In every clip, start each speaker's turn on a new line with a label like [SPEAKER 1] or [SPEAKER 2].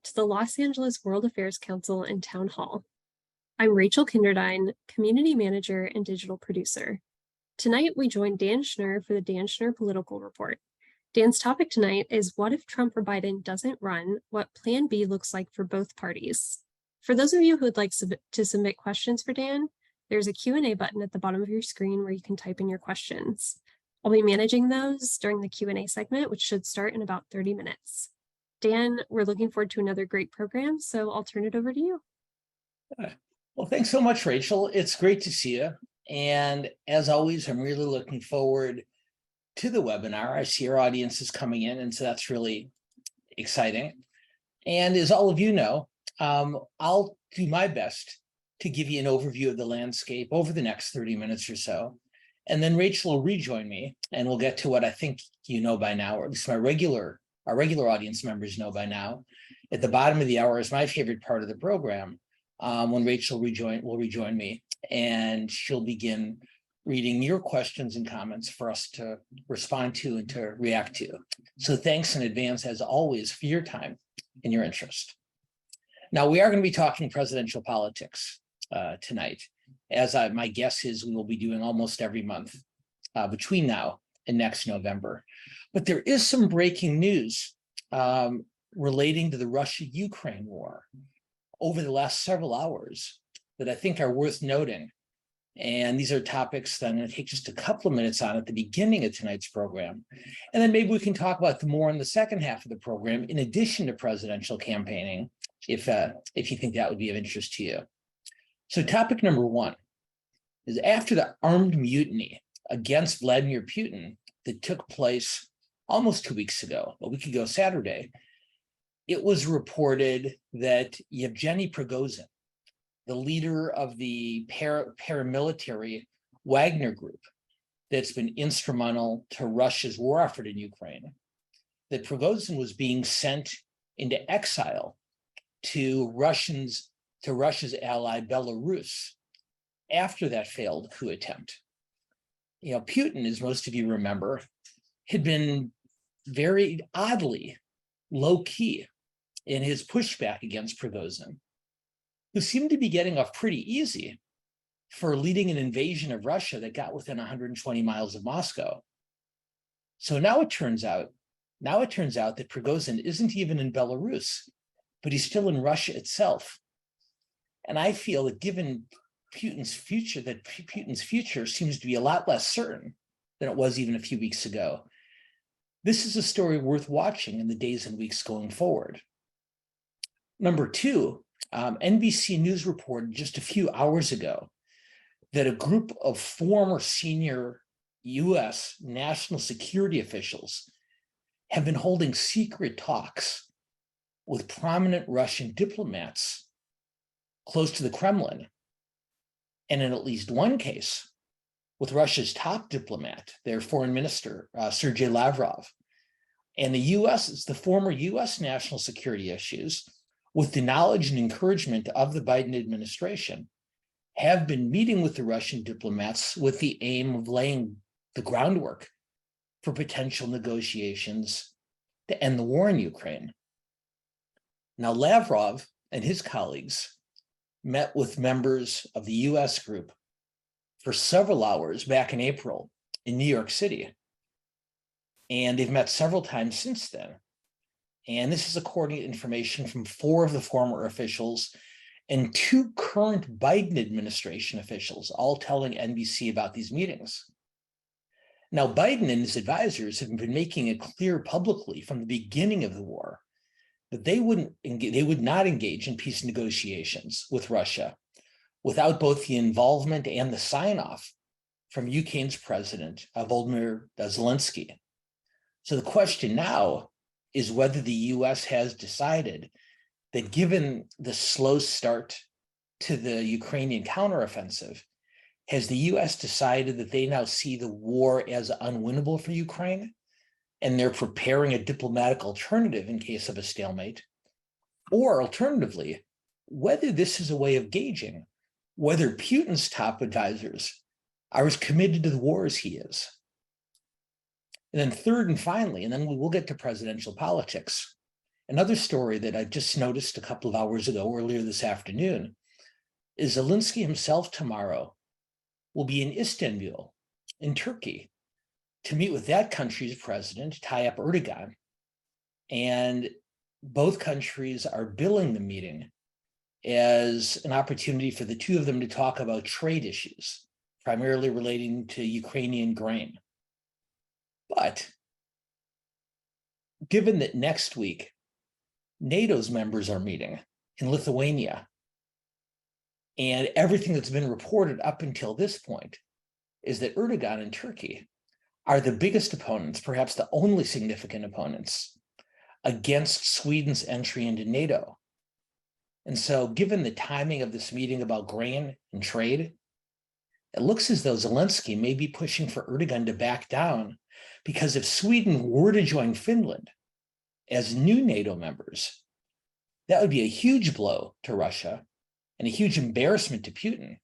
[SPEAKER 1] to the Los Angeles World Affairs Council and Town Hall. I'm Rachel Kinderdine, Community Manager and Digital Producer. Tonight, we join Dan Schnur for the Dan Schnur Political Report. Dan's topic tonight is what if Trump or Biden doesn't run, what Plan B looks like for both parties. For those of you who would like to submit questions for Dan, there's a Q&A button at the bottom of your screen where you can type in your questions. I'll be managing those during the Q&A segment, which should start in about 30 minutes. Dan, we're looking forward to another great program, so I'll turn it over to you.
[SPEAKER 2] Well, thanks so much, Rachel. It's great to see you. And as always, I'm really looking forward to the webinar. I see our audience is coming in, and so that's really exciting. And as all of you know, I'll do my best to give you an overview of the landscape over the next 30 minutes or so. And then Rachel will rejoin me, and we'll get to what I think you know by now, or at least our regular audience members know by now. At the bottom of the hour is my favorite part of the program, when Rachel will rejoin me, and she'll begin reading your questions and comments for us to respond to and to react to. So thanks in advance, as always, for your time and your interest. Now, we are going to be talking presidential politics tonight. As my guess is, we will be doing almost every month between now and next November. But there is some breaking news relating to the Russia-Ukraine war over the last several hours that I think are worth noting. And these are topics that I'm going to take just a couple of minutes on at the beginning of tonight's program. And then maybe we can talk about them more in the second half of the program, in addition to presidential campaigning, if you think that would be of interest to you. So topic number one is, after the armed mutiny against Vladimir Putin that took place almost 2 weeks ago, a week ago Saturday, it was reported that Yevgeny Prigozhin, the leader of the paramilitary Wagner group that's been instrumental to Russia's war effort in Ukraine, that Prigozhin was being sent into exile to Russia's ally Belarus after that failed coup attempt. You know, Putin, as most of you remember, had been very oddly low-key in his pushback against Prigozhin, who seemed to be getting off pretty easy for leading an invasion of Russia that got within 120 miles of Moscow. So now it turns out that Prigozhin isn't even in Belarus, but he's still in Russia itself. And I feel that given Putin's future seems to be a lot less certain than it was even a few weeks ago, this is a story worth watching in the days and weeks going forward. Number two, NBC News reported just a few hours ago that a group of former senior U.S. national security officials have been holding secret talks with prominent Russian diplomats close to the Kremlin, and in at least one case, with Russia's top diplomat, their foreign minister, Sergei Lavrov, and the former U.S. national security issues, with the knowledge and encouragement of the Biden administration, have been meeting with the Russian diplomats with the aim of laying the groundwork for potential negotiations to end the war in Ukraine. Now, Lavrov and his colleagues met with members of the U.S. group for several hours back in April in New York City, and they've met several times since then. And this is according to information from 4 of the former officials and 2 current Biden administration officials, all telling NBC about these meetings. Now, Biden and his advisors have been making it clear publicly from the beginning of the war that they would not engage in peace negotiations with Russia without both the involvement and the sign-off from Ukraine's president, Volodymyr Zelensky. So the question now is whether the U.S. has decided that, given the slow start to the Ukrainian counteroffensive, has the U.S. decided that they now see the war as unwinnable for Ukraine, and they're preparing a diplomatic alternative in case of a stalemate? Or alternatively, whether this is a way of gauging whether Putin's top advisors are as committed to the war as he is. And then third and finally, and then we will get to presidential politics, Another story that I just noticed a couple of hours ago, earlier this afternoon, is Zelensky himself tomorrow will be in Istanbul, in Turkey, to meet with that country's president, Tayyip Erdogan. And both countries are billing the meeting as an opportunity for the two of them to talk about trade issues, primarily relating to Ukrainian grain. But given that next week, NATO's members are meeting in Lithuania, and everything that's been reported up until this point is that Erdogan and Turkey are the biggest opponents, perhaps the only significant opponents, against Sweden's entry into NATO. And so given the timing of this meeting about grain and trade, it looks as though Zelensky may be pushing for Erdogan to back down, because if Sweden were to join Finland as new NATO members, that would be a huge blow to Russia and a huge embarrassment to Putin.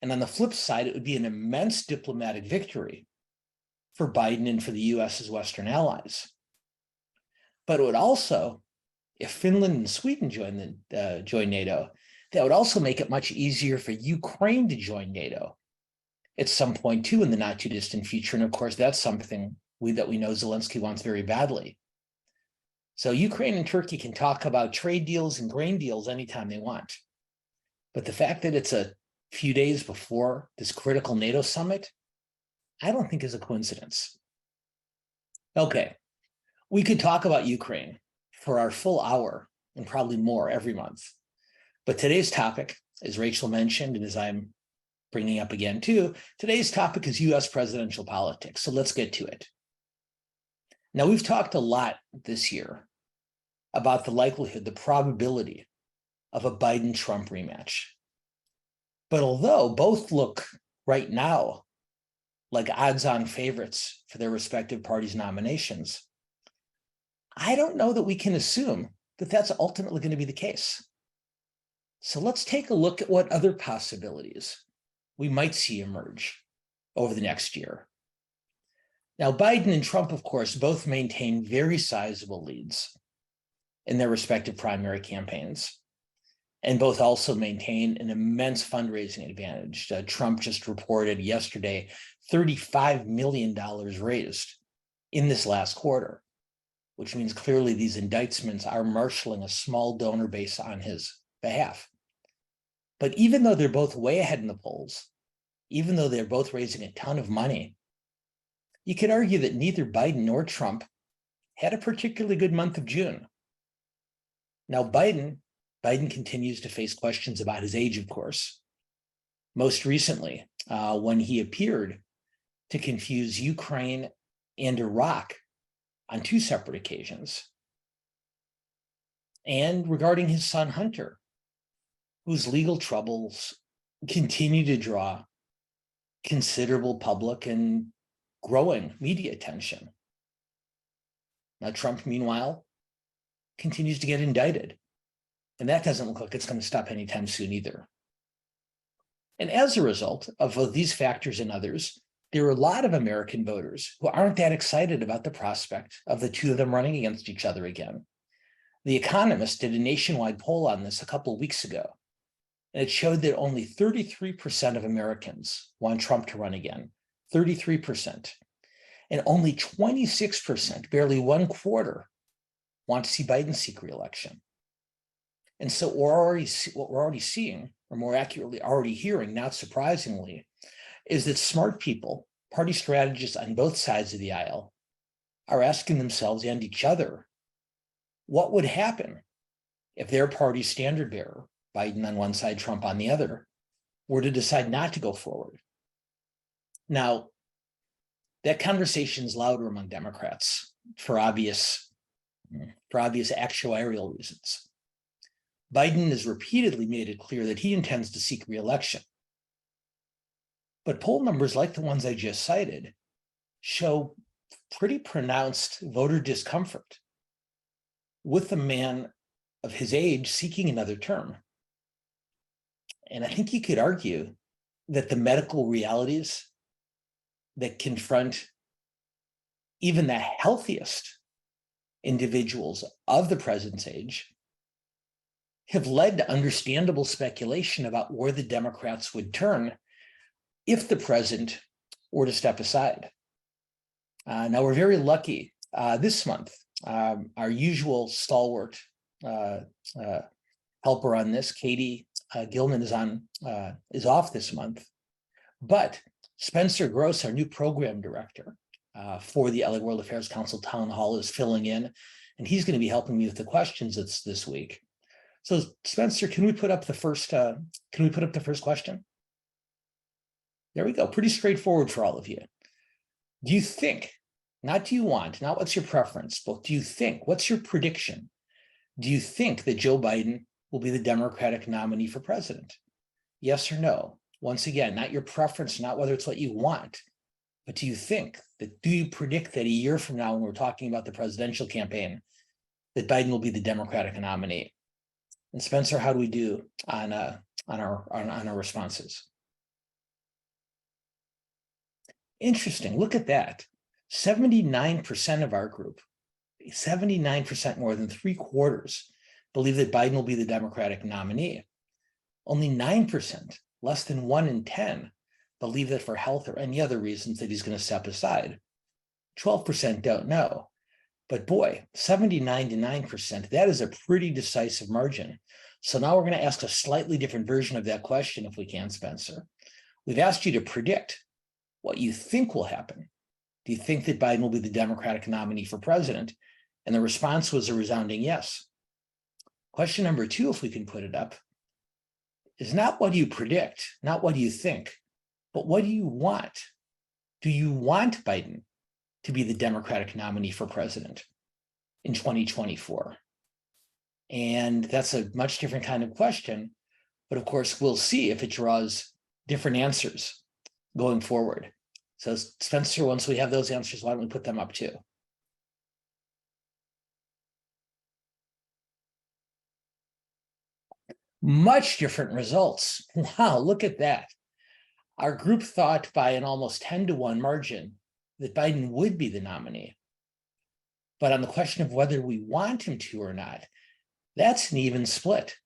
[SPEAKER 2] And on the flip side, it would be an immense diplomatic victory for Biden and for the US's Western allies. But it would also, if Finland and Sweden join NATO, that would also make it much easier for Ukraine to join NATO at some point too in the not too distant future. And of course, that's something that we know Zelensky wants very badly. So Ukraine and Turkey can talk about trade deals and grain deals anytime they want. But the fact that it's a few days before this critical NATO summit, I don't think is a coincidence. Okay, we could talk about Ukraine for our full hour and probably more every month. But today's topic, as Rachel mentioned, and as I'm bringing up again too, today's topic is US presidential politics. So let's get to it. Now, we've talked a lot this year about the likelihood, the probability of a Biden-Trump rematch. But although both look right now like odds-on favorites for their respective parties' nominations, I don't know that we can assume that that's ultimately going to be the case. So let's take a look at what other possibilities we might see emerge over the next year. Now, Biden and Trump, of course, both maintain very sizable leads in their respective primary campaigns, and both also maintain an immense fundraising advantage. Trump just reported yesterday $35 million raised in this last quarter, which means clearly these indictments are marshaling a small donor base on his behalf. But even though they're both way ahead in the polls, even though they're both raising a ton of money, you could argue that neither Biden nor Trump had a particularly good month of June. Now, Biden continues to face questions about his age, of course. Most recently, when he appeared to confuse Ukraine and Iraq on two separate occasions. And regarding his son, Hunter, whose legal troubles continue to draw considerable public and growing media attention. Now, Trump, meanwhile, continues to get indicted. And that doesn't look like it's going to stop anytime soon either. And as a result of both these factors and others, there are a lot of American voters who aren't that excited about the prospect of the two of them running against each other again. The Economist did a nationwide poll on this a couple of weeks ago, and it showed that only 33% of Americans want Trump to run again, 33%. And only 26%, barely one quarter, want to see Biden seek re-election. And so what we're already seeing, or more accurately, already hearing, not surprisingly, is that smart people, party strategists on both sides of the aisle, are asking themselves and each other, what would happen if their party's standard bearer, Biden on one side, Trump on the other, were to decide not to go forward? Now, that conversation is louder among Democrats for obvious actuarial reasons. Biden has repeatedly made it clear that he intends to seek re-election. But poll numbers like the ones I just cited show pretty pronounced voter discomfort with a man of his age seeking another term. And I think you could argue that the medical realities that confront even the healthiest individuals of the president's age have led to understandable speculation about where the Democrats would turn if the president were to step aside. Now, we're very lucky this month. Our usual stalwart helper on this, Katie Gilman, is off this month, but Spencer Gross, our new program director for the LA World Affairs Council Town Hall, is filling in, and he's going to be helping me with the questions this week. So, Spencer, can we put up the first? Question? There we go. Pretty straightforward for all of you. Do you think? Not do you want? Not what's your preference, but do you think? What's your prediction? Do you think that Joe Biden will be the Democratic nominee for president? Yes or no? Once again, not your preference, not whether it's what you want, but do you think that? Do you predict that a year from now, when we're talking about the presidential campaign, that Biden will be the Democratic nominee? And Spencer, how do we do on our responses? Interesting. Look at that. 79% of our group, 79%, more than 3/4, believe that Biden will be the Democratic nominee. Only 9%, less than 1 in 10, believe that for health or any other reasons that he's going to step aside. 12% don't know. But boy, 79 to 9%, that is a pretty decisive margin. So now we're going to ask a slightly different version of that question, if we can, Spencer. We've asked you to predict what you think will happen. Do you think that Biden will be the Democratic nominee for president? And the response was a resounding yes. Question number 2, if we can put it up, is not what do you predict, not what do you think, but what do you want? Do you want Biden to be the Democratic nominee for president in 2024? And that's a much different kind of question. But of course, we'll see if it draws different answers going forward. So Spencer, once we have those answers, why don't we put them up too? Much different results. Wow, look at that. Our group thought by an almost 10 to 1 margin that Biden would be the nominee. But on the question of whether we want him to or not, that's an even split.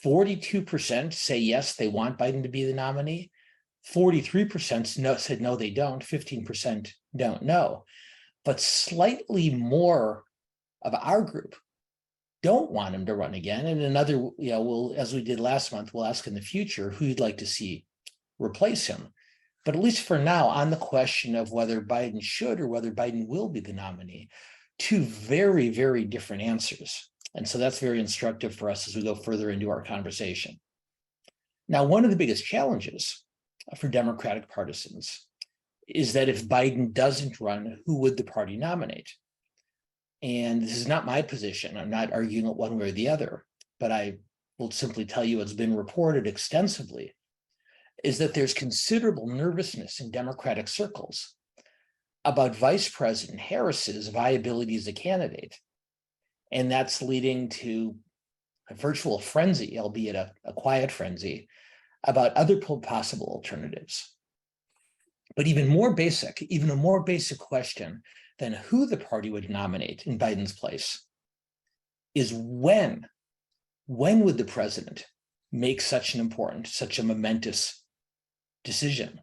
[SPEAKER 2] 42% say yes, they want Biden to be the nominee. 43% said no, they don't. 15% don't know. But slightly more of our group don't want him to run again. And another, we'll, as we did last month, we'll ask in the future who you'd like to see replace him. But at least for now, on the question of whether Biden should or whether Biden will be the nominee, 2 very, very different answers. And so that's very instructive for us as we go further into our conversation. Now, one of the biggest challenges for Democratic partisans is that if Biden doesn't run, who would the party nominate? And this is not my position. I'm not arguing it one way or the other, but I will simply tell you, it's been reported extensively, is that there's considerable nervousness in Democratic circles about Vice President Harris's viability as a candidate. And that's leading to a virtual frenzy, albeit a quiet frenzy, about other possible alternatives. But even a more basic question than who the party would nominate in Biden's place is when would the president make such a momentous decision?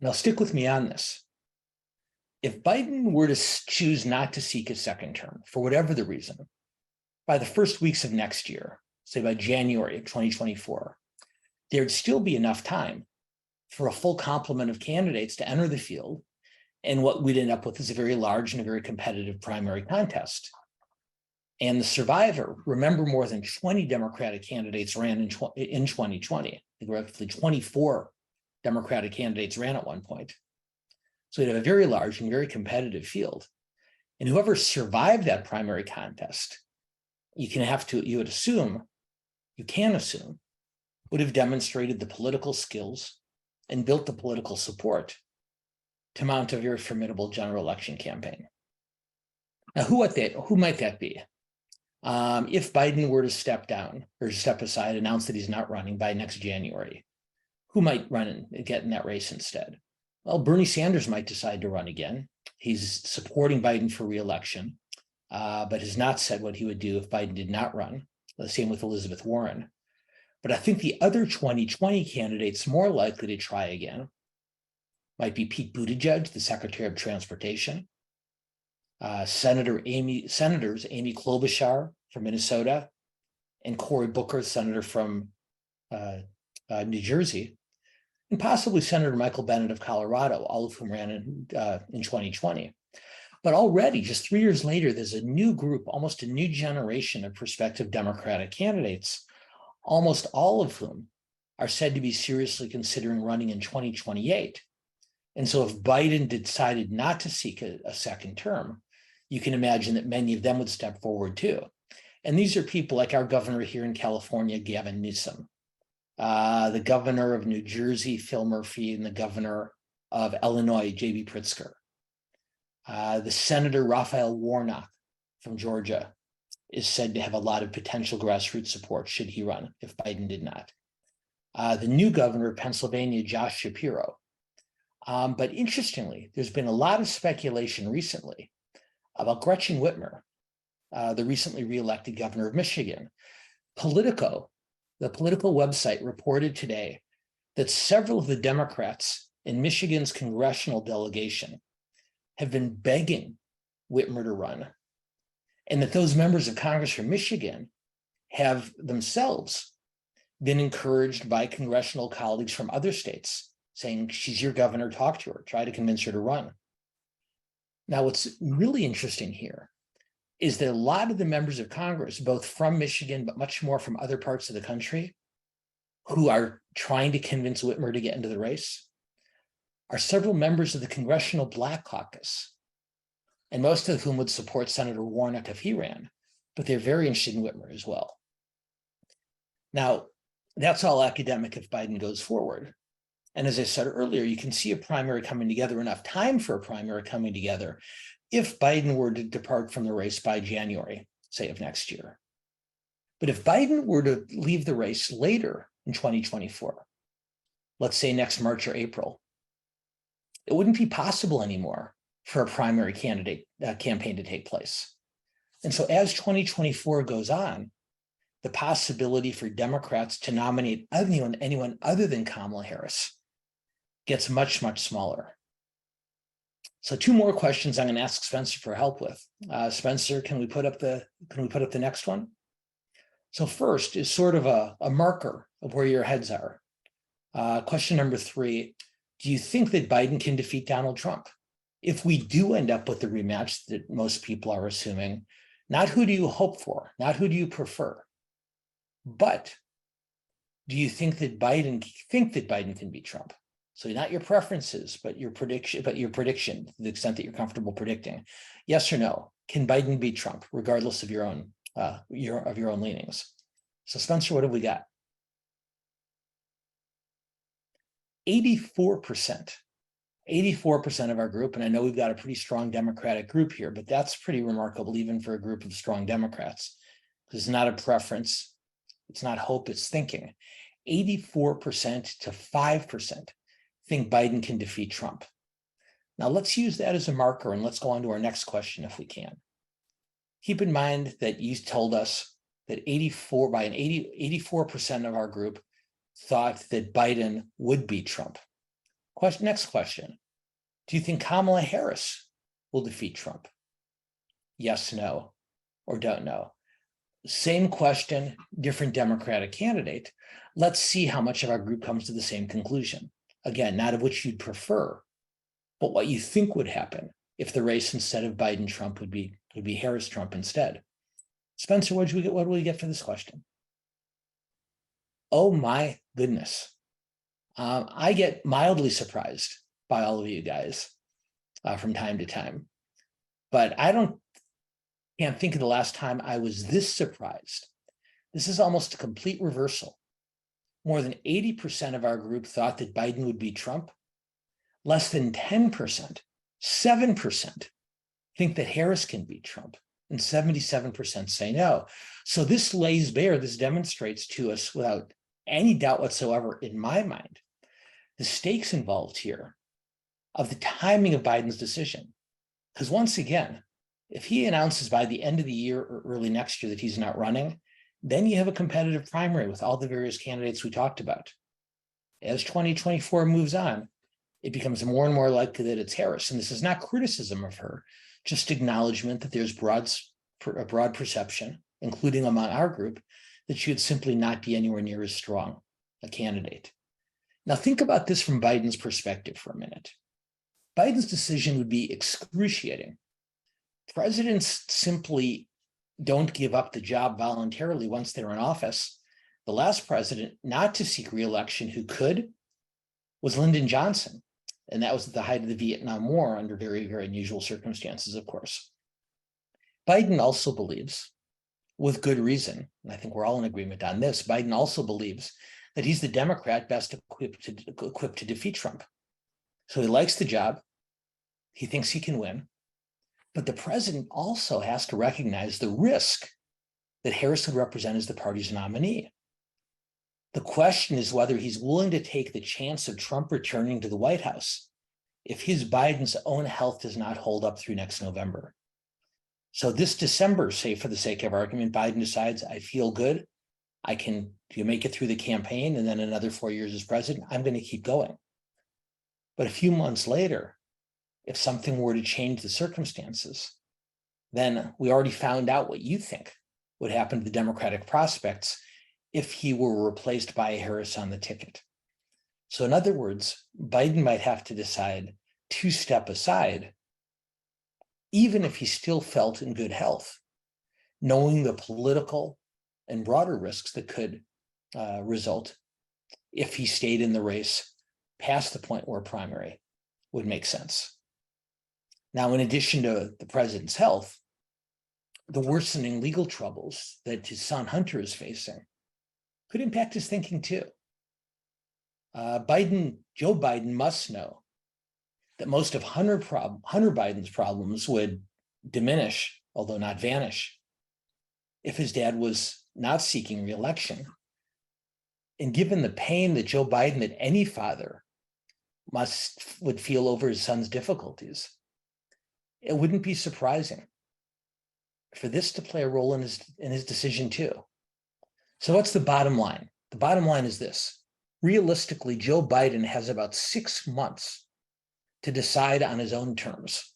[SPEAKER 2] Now, stick with me on this. If Biden were to choose not to seek a second term, for whatever the reason, by the first weeks of next year, say by January of 2024, there'd still be enough time for a full complement of candidates to enter the field. And what we'd end up with is a very large and a very competitive primary contest. And the survivor, remember, more than 20 Democratic candidates ran in 2020. Roughly 24 Democratic candidates ran at one point. So we'd have a very large and very competitive field. And whoever survived that primary contest, you can assume, would have demonstrated the political skills and built the political support to mount a very formidable general election campaign. Now, who might that be? If Biden were to step down or step aside, announce that he's not running by next January, who might run and get in that race instead? Well, Bernie Sanders might decide to run again. He's supporting Biden for re-election. but has not said what he would do if Biden did not run. The same with Elizabeth Warren. But I think the other 2020 candidates more likely to try again might be Pete Buttigieg, the Secretary of Transportation, Senators Amy Klobuchar from Minnesota, and Cory Booker, Senator from New Jersey, and possibly Senator Michael Bennet of Colorado, all of whom ran in 2020. But already, just 3 years later, there's a new group, almost a new generation of prospective Democratic candidates, almost all of whom are said to be seriously considering running in 2028. And so if Biden decided not to seek a second term, you can imagine that many of them would step forward too. And these are people like our governor here in California, Gavin Newsom, the governor of New Jersey, Phil Murphy, and the governor of Illinois, J.B. Pritzker. The Senator Raphael Warnock from Georgia is said to have a lot of potential grassroots support should he run if Biden did not. The new governor of Pennsylvania, Josh Shapiro. But interestingly, there's been a lot of speculation recently about Gretchen Whitmer, the recently reelected governor of Michigan. Politico, the political website, reported today that several of the Democrats in Michigan's congressional delegation have been begging Whitmer to run, and that those members of Congress from Michigan have themselves been encouraged by congressional colleagues from other states saying, she's your governor, talk to her, try to convince her to run. Now, what's really interesting here is that a lot of the members of Congress, both from Michigan, but much more from other parts of the country, who are trying to convince Whitmer to get into the race, are several members of the Congressional Black Caucus, and most of whom would support Senator Warnock if he ran, but they're very interested in Whitmer as well. Now, that's all academic if Biden goes forward. And as I said earlier, you can see a primary coming together, enough time for a primary coming together, if Biden were to depart from the race by January, say, of next year. But if Biden were to leave the race later in 2024, let's say next March or April, it wouldn't be possible anymore for a primary candidate campaign to take place. And so as 2024 goes on, the possibility for Democrats to nominate anyone other than Kamala Harris gets much, much smaller. So 2 more questions I'm going to ask Spencer for help with. Spencer, can we put up the next one? So first is sort of a marker of where your heads are. Question number 3, do you think that Biden can defeat Donald Trump? If we do end up with the rematch that most people are assuming, not who do you hope for, not who do you prefer, but do you think that Biden can beat Trump? So not your preferences, but your prediction, to the extent that you're comfortable predicting. Yes or no? Can Biden beat Trump, regardless of your own leanings? So Spencer, what have we got? 84% of our group, and I know we've got a pretty strong Democratic group here, but that's pretty remarkable even for a group of strong Democrats. It's not a preference, it's not hope, it's thinking. 84% to 5% think Biden can defeat Trump. Now let's use that as a marker and let's go on to our next question if we can. Keep in mind that you told us that 84% of our group thought that Biden would beat Trump. Next question. Do you think Kamala Harris will defeat Trump? Yes, no, or don't know. Same question, different Democratic candidate. Let's see how much of our group comes to the same conclusion. Again, not of which you'd prefer, but what you think would happen if the race instead of Biden-Trump would be Harris-Trump instead. Spencer, what do we get for this question? Oh my goodness. I get mildly surprised by all of you guys from time to time, but can't think of the last time I was this surprised. This is almost a complete reversal. More than 80% of our group thought that Biden would beat Trump. Less than 10%, 7% think that Harris can beat Trump, and 77% say no. So this demonstrates to us without any doubt whatsoever in my mind, the stakes involved here of the timing of Biden's decision. Because once again, If he announces by the end of the year or early next year that he's not running, then you have a competitive primary with all the various candidates we talked about. As 2024 moves on, it becomes more and more likely that it's Harris. And this is not criticism of her, just acknowledgement that there's a broad perception, including among our group, that she would simply not be anywhere near as strong a candidate. Now think about this from Biden's perspective for a minute. Biden's decision would be excruciating. Presidents simply don't give up the job voluntarily once they're in office. The last president not to seek re-election who could was Lyndon Johnson. And that was at the height of the Vietnam War under very, very unusual circumstances, of course. Biden also believes, with good reason, and I think we're all in agreement on this, Biden also believes that he's the Democrat best equipped to defeat Trump. So he likes the job. He thinks he can win. But the president also has to recognize the risk that Harris would represent as the party's nominee. The question is whether he's willing to take the chance of Trump returning to the White House if Biden's own health does not hold up through next November. So this December, say for the sake of argument, Biden decides, I feel good, I can make it through the campaign and then another 4 years as president, I'm going to keep going. But a few months later, if something were to change the circumstances, then we already found out what you think would happen to the Democratic prospects if he were replaced by Harris on the ticket. So in other words, Biden might have to decide to step aside, even if he still felt in good health, knowing the political and broader risks that could result if he stayed in the race past the point where a primary would make sense. Now, in addition to the president's health, the worsening legal troubles that his son Hunter is facing could impact his thinking too. Joe Biden must know that most of Hunter Biden's problems would diminish, although not vanish, if his dad was not seeking re-election. And given the pain that Joe Biden, that any father would feel over his son's difficulties, it wouldn't be surprising for this to play a role in his decision too. So what's the bottom line? The bottom line is this. Realistically, Joe Biden has about 6 months to decide on his own terms.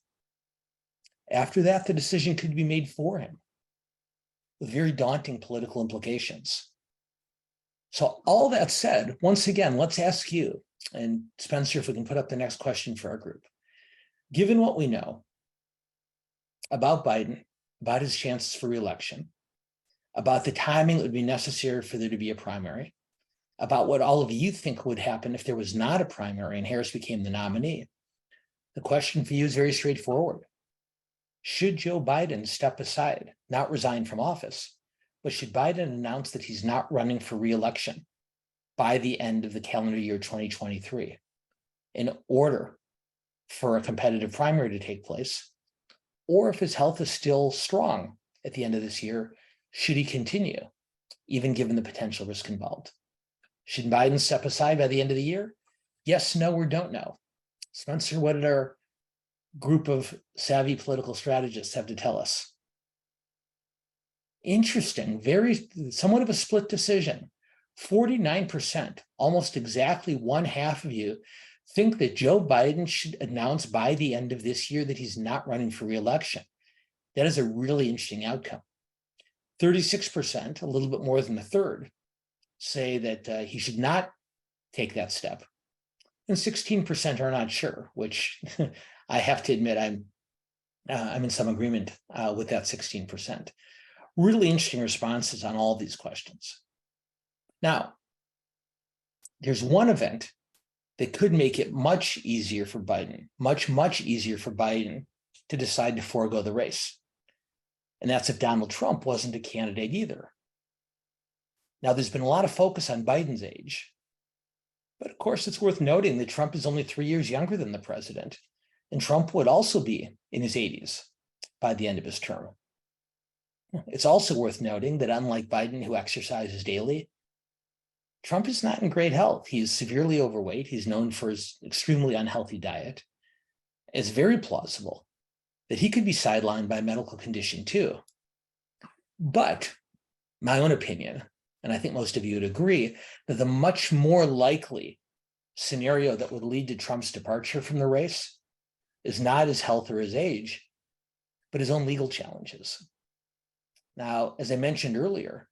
[SPEAKER 2] After that, the decision could be made for him with very daunting political implications. So all that said, once again, let's ask you, and Spencer, if we can put up the next question for our group. Given what we know about Biden, about his chances for re-election, about the timing that would be necessary for there to be a primary, about what all of you think would happen if there was not a primary and Harris became the nominee, the question for you is very straightforward. Should Joe Biden step aside, not resign from office, but should Biden announce that he's not running for re-election by the end of the calendar year 2023 in order for a competitive primary to take place? Or if his health is still strong at the end of this year, should he continue, even given the potential risk involved? Should Biden step aside by the end of the year? Yes, no, or don't know. Spencer, what did our group of savvy political strategists have to tell us? Interesting, somewhat of a split decision. 49%, almost exactly one half of you, think that Joe Biden should announce by the end of this year that he's not running for re-election. That is a really interesting outcome. 36%, a little bit more than a third, say that he should not take that step. And 16% are not sure, which I have to admit I'm in some agreement with that 16%. Really interesting responses on all these questions. Now, there's one event that could make it much easier for Biden, much easier for Biden to decide to forego the race. And that's if Donald Trump wasn't a candidate either. Now, there's been a lot of focus on Biden's age, but of course, it's worth noting that Trump is only 3 years younger than the president, and Trump would also be in his 80s by the end of his term. It's also worth noting that unlike Biden, who exercises daily, Trump is not in great health. He is severely overweight. He's known for his extremely unhealthy diet. It's very plausible that he could be sidelined by medical condition too. But my own opinion, and I think most of you would agree, that the much more likely scenario that would lead to Trump's departure from the race is not his health or his age, but his own legal challenges. Now, as I mentioned earlier,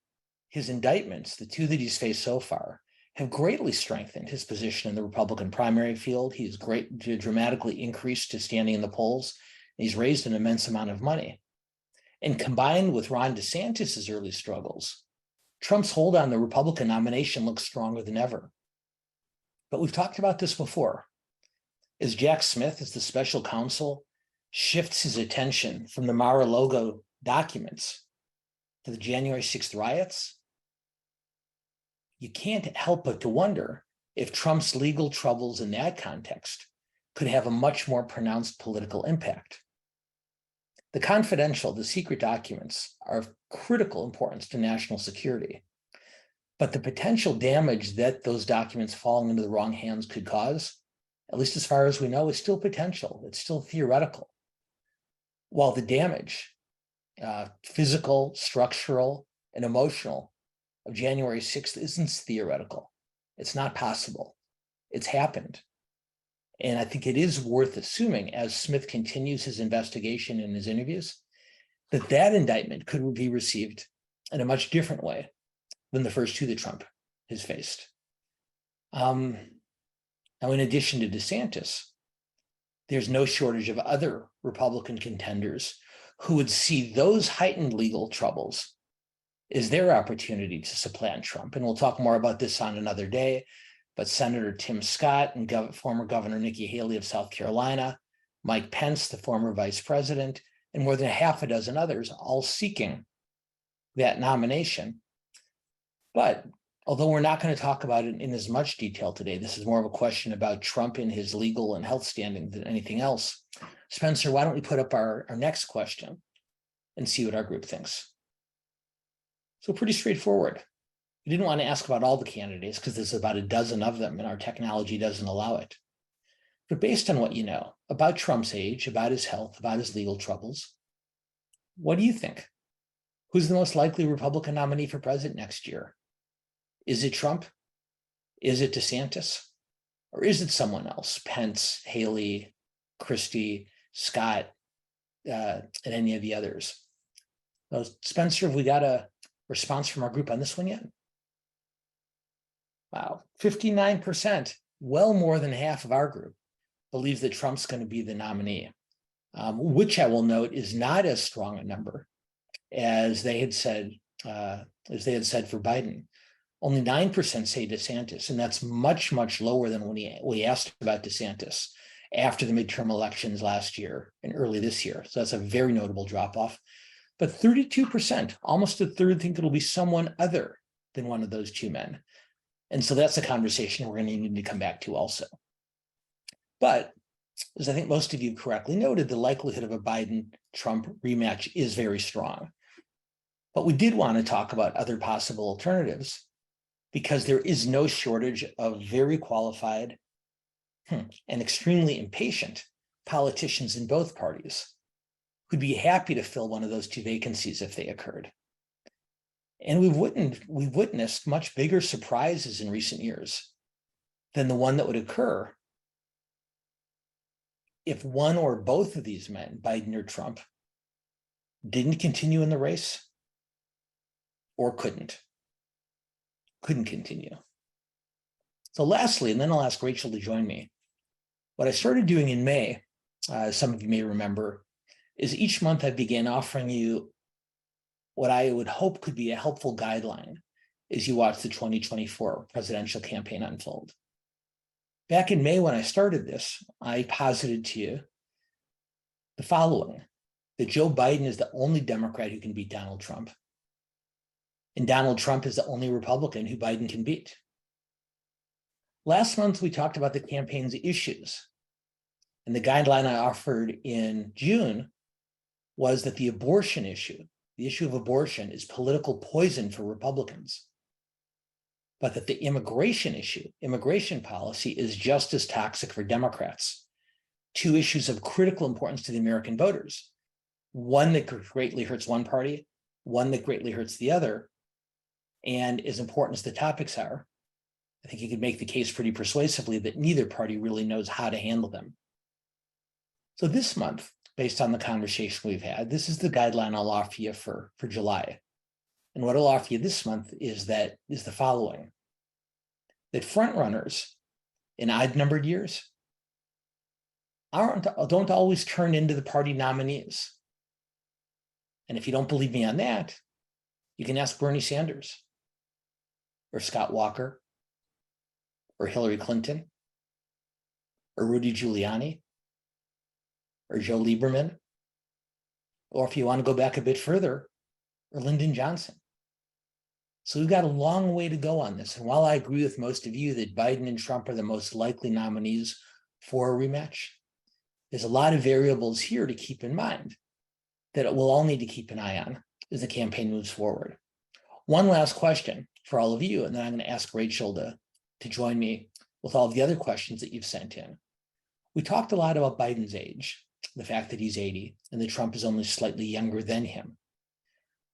[SPEAKER 2] his indictments, the two that he's faced so far, have greatly strengthened his position in the Republican primary field. He's dramatically increased his standing in the polls. He's raised an immense amount of money. And combined with Ron DeSantis's early struggles, Trump's hold on the Republican nomination looks stronger than ever. But we've talked about this before. As Jack Smith, as the special counsel, shifts his attention from the Mar-a-Lago documents to the January 6th riots, you can't help but to wonder if Trump's legal troubles in that context could have a much more pronounced political impact. The confidential, the secret documents are of critical importance to national security, but the potential damage that those documents falling into the wrong hands could cause, at least as far as we know, is still potential. It's still theoretical. While the damage, physical, structural, and emotional, of January 6th isn't theoretical. It's not possible. It's happened. And I think it is worth assuming, as Smith continues his investigation and his interviews, that that indictment could be received in a much different way than the first two that Trump has faced. Now, in addition to DeSantis, there's no shortage of other Republican contenders who would see those heightened legal troubles is their opportunity to supplant Trump. And we'll talk more about this on another day, but Senator Tim Scott and former Governor Nikki Haley of South Carolina, Mike Pence, the former vice president, and more than half a dozen others, all seeking that nomination. But although we're not going to talk about it in as much detail today, this is more of a question about Trump and his legal and health standing than anything else. Spencer, why don't we put up our next question and see what our group thinks? So pretty straightforward. We didn't want to ask about all the candidates because there's about a dozen of them and our technology doesn't allow it. But based on what you know about Trump's age, about his health, about his legal troubles, what do you think? Who's the most likely Republican nominee for president next year? Is it Trump? Is it DeSantis? Or is it someone else? Pence, Haley, Christie, Scott, and any of the others? Well, Spencer, have we got a response from our group on this one yet? Wow, 59%, well more than half of our group believes that Trump's going to be the nominee, which I will note is not as strong a number as they had said for Biden. Only 9% say DeSantis, and that's much, much lower than when we asked about DeSantis after the midterm elections last year and early this year. So that's a very notable drop-off. But 32%, almost a third, think it'll be someone other than one of those two men. And so that's a conversation we're going to need to come back to also. But as I think most of you correctly noted, the likelihood of a Biden-Trump rematch is very strong. But we did want to talk about other possible alternatives because there is no shortage of very qualified and extremely impatient politicians in both parties who'd be happy to fill one of those two vacancies if they occurred. And we've witnessed much bigger surprises in recent years than the one that would occur if one or both of these men, Biden or Trump, didn't continue in the race or couldn't continue. So lastly, and then I'll ask Rachel to join me, what I started doing in May, some of you may remember, is each month I began offering you what I would hope could be a helpful guideline as you watch the 2024 presidential campaign unfold. Back in May, when I started this, I posited to you the following: that Joe Biden is the only Democrat who can beat Donald Trump, and Donald Trump is the only Republican who Biden can beat. Last month, we talked about the campaign's issues, and the guideline I offered in June was that the abortion issue, the issue of abortion, is political poison for Republicans, but that the immigration issue, immigration policy, is just as toxic for Democrats. two issues of critical importance to the American voters, one that greatly hurts one party, one that greatly hurts the other. And as important as the topics are, I think you could make the case pretty persuasively that neither party really knows how to handle them. So this month, based on the conversation we've had, this is the guideline I'll offer you for July. And what I'll offer you this month is the following: that frontrunners in odd-numbered years don't always turn into the party nominees. And if you don't believe me on that, you can ask Bernie Sanders or Scott Walker or Hillary Clinton or Rudy Giuliani or Joe Lieberman, or if you want to go back a bit further, or Lyndon Johnson. So we've got a long way to go on this. And while I agree with most of you that Biden and Trump are the most likely nominees for a rematch, there's a lot of variables here to keep in mind that we'll all need to keep an eye on as the campaign moves forward. One last question for all of you, and then I'm going to ask Rachel to join me with all of the other questions that you've sent in. We talked a lot about Biden's age, the fact that he's 80 and that Trump is only slightly younger than him.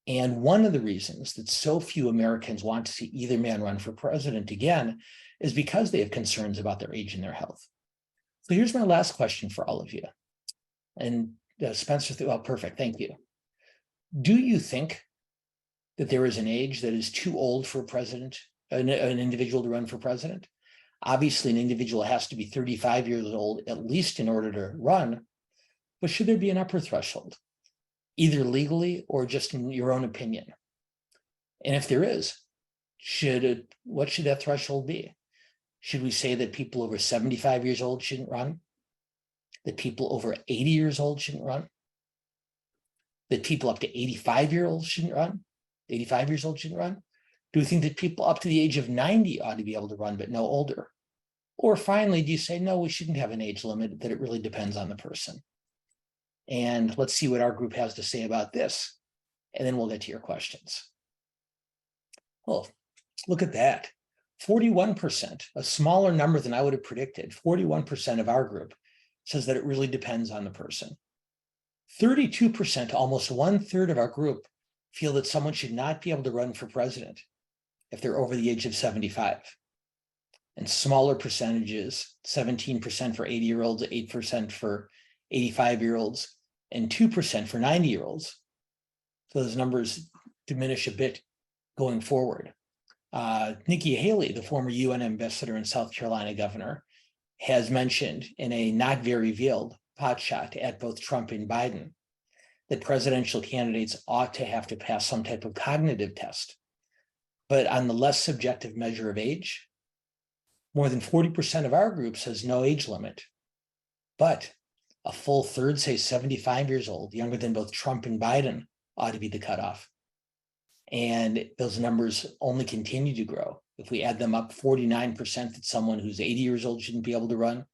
[SPEAKER 2] And one of the reasons that so few Americans want to see either man run for president again is because they have concerns about their age and their health. So here's my last question for all of you. And Spencer, well, perfect, thank you. Do you think that there is an age that is too old for a president, an individual to run for president? Obviously, an individual has to be 35 years old, at least, in order to run. But should there be an upper threshold, either legally or just in your own opinion? And if there is, what should that threshold be? Should we say that people over 75 years old shouldn't run? That people over 80 years old shouldn't run? That people up to 85 years old shouldn't run? 85 years old shouldn't run? Do we think that people up to the age of 90 ought to be able to run, but no older? Or finally, do you say, no, we shouldn't have an age limit, that it really depends on the person? And let's see what our group has to say about this, and then we'll get to your questions. Well, look at that. 41%, a smaller number than I would have predicted. 41% of our group says that it really depends on the person. 32%, almost 1/3 of our group, feel that someone should not be able to run for president if they're over the age of 75. And smaller percentages, 17% for 80-year-olds, 8% for 85-year-olds, and 2% for 90-year-olds. So those numbers diminish a bit going forward. Nikki Haley, the former UN ambassador and South Carolina governor, has mentioned in a not very veiled potshot at both Trump and Biden that presidential candidates ought to have to pass some type of cognitive test. But on the less subjective measure of age, more than 40% of our group says no age limit. But a full third say 75 years old, younger than both Trump and Biden, ought to be the cutoff. And those numbers only continue to grow. If we add them up, 49% that someone who's 80 years old shouldn't be able to run.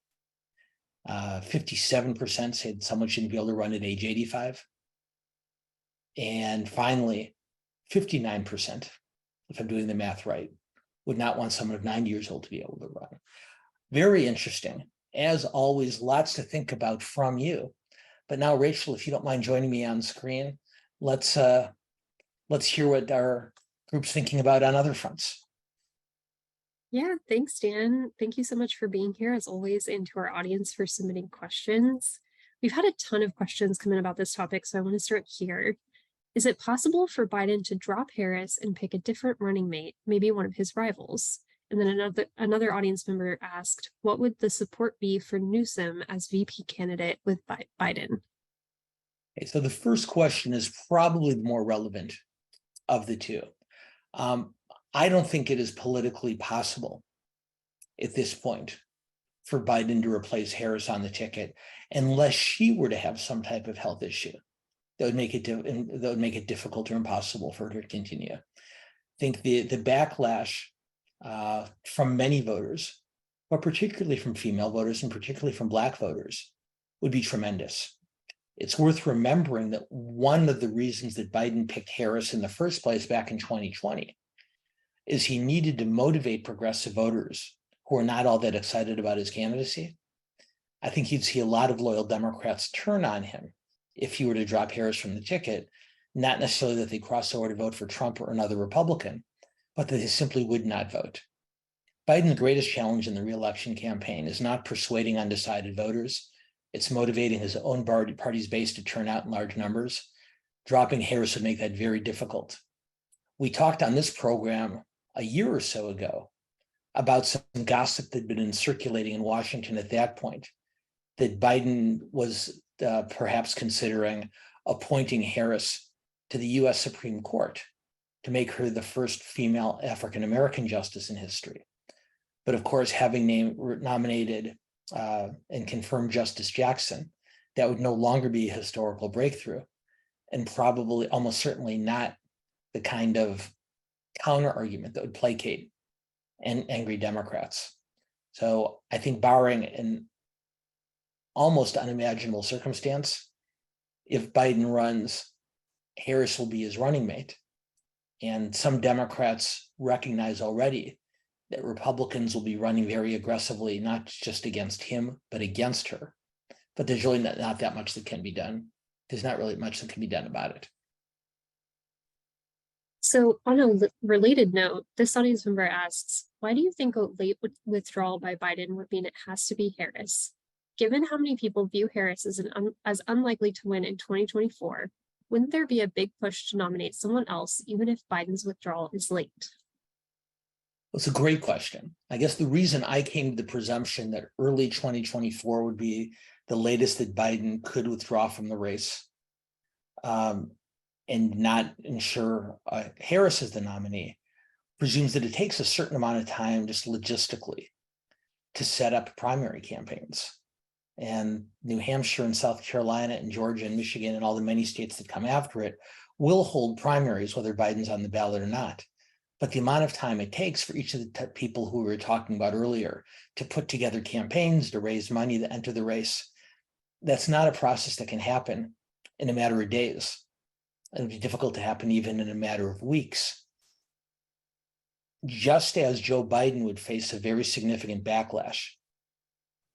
[SPEAKER 2] 57% said someone shouldn't be able to run at age 85. And finally, 59%, if I'm doing the math right, would not want someone of 90 years old to be able to run. Very interesting. As always, lots to think about from you. But now, Rachel, if you don't mind joining me on screen, let's hear what our group's thinking about on other fronts.
[SPEAKER 1] Yeah, thanks, Dan. Thank you so much for being here, as always, and to our audience for submitting questions. We've had a ton of questions come in about this topic, so I want to start here. Is it possible for Biden to drop Harris and pick a different running mate, maybe one of his rivals? And then another audience member asked, what would the support be for Newsom as VP candidate with Biden?
[SPEAKER 2] Okay, so the first question is probably the more relevant of the two. I don't think it is politically possible at this point for Biden to replace Harris on the ticket unless she were to have some type of health issue that would make it difficult or impossible for her to continue. I think the backlash from many voters, but particularly from female voters and particularly from Black voters, would be tremendous. It's worth remembering that one of the reasons that Biden picked Harris in the first place back in 2020 is he needed to motivate progressive voters who are not all that excited about his candidacy I think you'd see a lot of loyal Democrats turn on him if he were to drop Harris from the ticket, not necessarily that they cross over to vote for Trump or another Republican, but that they simply would not vote. Biden's greatest challenge in the reelection campaign is not persuading undecided voters. It's motivating his own party's base to turn out in large numbers. Dropping Harris would make that very difficult. We talked on this program a year or so ago about some gossip that had been circulating in Washington at that point, that Biden was perhaps considering appointing Harris to the US Supreme Court to make her the first female African-American justice in history. But of course, having nominated and confirmed Justice Jackson, that would no longer be a historical breakthrough, and probably almost certainly not the kind of counter argument that would placate angry Democrats. So I think, barring an almost unimaginable circumstance, if Biden runs, Harris will be his running mate. And some Democrats recognize already that Republicans will be running very aggressively, not just against him, but against her. But there's really not that much that can be done. There's not really much that can be done about it.
[SPEAKER 1] So on a related note, this audience member asks, why do you think a late withdrawal by Biden would mean it has to be Harris? Given how many people view Harris as unlikely to win in 2024, wouldn't there be a big push to nominate someone else, even if Biden's withdrawal is late?
[SPEAKER 2] It's a great question. I guess the reason I came to the presumption that early 2024 would be the latest that Biden could withdraw from the race and not ensure Harris as the nominee presumes that it takes a certain amount of time just logistically to set up primary campaigns. And New Hampshire and South Carolina and Georgia and Michigan and all the many states that come after it will hold primaries, whether Biden's on the ballot or not. But the amount of time it takes for each of the people who we were talking about earlier to put together campaigns, to raise money, to enter the race, that's not a process that can happen in a matter of days. It would be difficult to happen even in a matter of weeks. Just as Joe Biden would face a very significant backlash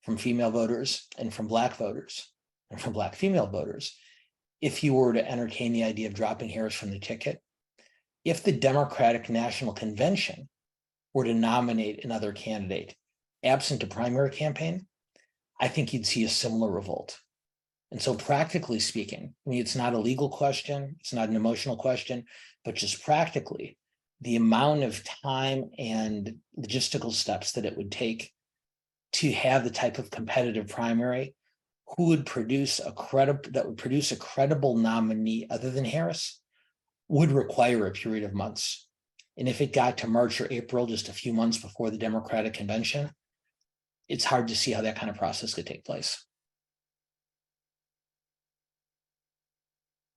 [SPEAKER 2] from female voters and from Black voters and from Black female voters, if he were to entertain the idea of dropping Harris from the ticket, if the Democratic National Convention were to nominate another candidate absent a primary campaign, I think you'd see a similar revolt. And so practically speaking, I mean, it's not a legal question, it's not an emotional question, but just practically, the amount of time and logistical steps that it would take to have the type of competitive primary who would produce a credible nominee other than Harris would require a period of months. And if it got to March or April, just a few months before the Democratic Convention, it's hard to see how that kind of process could take place.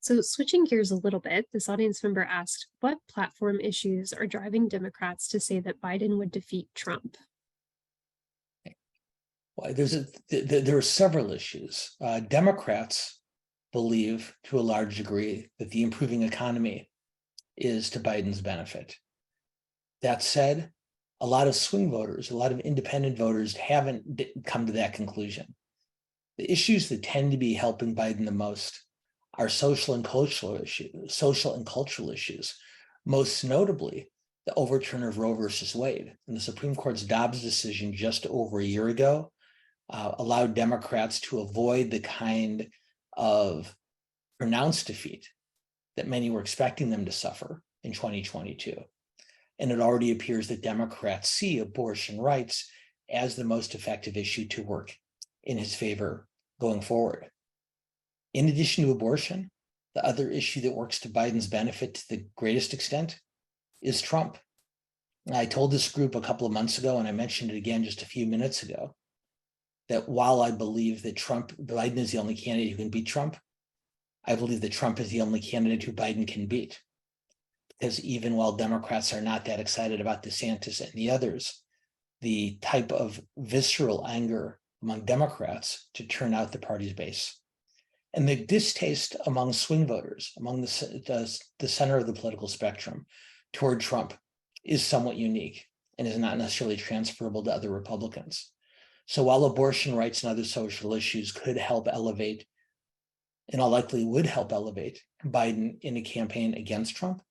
[SPEAKER 1] So switching gears a little bit, this audience member asked, what platform issues are driving Democrats to say that Biden would defeat Trump?
[SPEAKER 2] Well, there are several issues. Democrats believe to a large degree that the improving economy is to Biden's benefit. That said, a lot of swing voters, a lot of independent voters haven't come to that conclusion. The issues that tend to be helping Biden the most are social and cultural issues, most notably the overturn of Roe versus Wade. And the Supreme Court's Dobbs decision just over a year ago allowed Democrats to avoid the kind of pronounced defeat that many were expecting them to suffer in 2022. And it already appears that Democrats see abortion rights as the most effective issue to work in his favor going forward. In addition to abortion, the other issue that works to Biden's benefit to the greatest extent is Trump. I told this group a couple of months ago, and I mentioned it again just a few minutes ago, that while I believe that Biden is the only candidate who can beat Trump, I believe that Trump is the only candidate who Biden can beat. Because even while Democrats are not that excited about DeSantis and the others, the type of visceral anger among Democrats to turn out the party's base, and the distaste among swing voters, among the center of the political spectrum toward Trump, is somewhat unique and is not necessarily transferable to other Republicans. So while abortion rights and other social issues could help elevate, in all likelihood would help elevate Biden in a campaign against Trump,